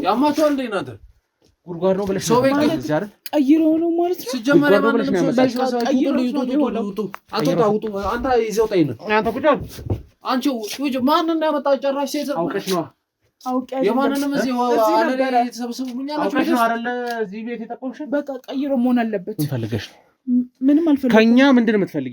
ያማችኋል እንዴ እናንተ? ጉድጓድ ነው ብለሽ ሰው ቤት እዚህ አይደል? ቀይሮ ነው ማለት ነው። ሲጀመር ማንንም ሰው እንዳይሰበሰብ አንተ ይዘው ጠይቅ ነው አንተ ቁጭ በል አንቺ ውጭ። ማንን ያመጣው? ጨራሽ ሴት አውቀሽ ነው የማንንም እዚህ የተሰበሰቡኛል። አውቀሽ ነው አይደለ? እዚህ ቤት የጠቆምሽ በቃ ቀይሮ መሆን አለበት። ምን ፈልገሽ ነው? ምንም አልፈልግም። ከኛ ምንድን ነው የምትፈልጊው?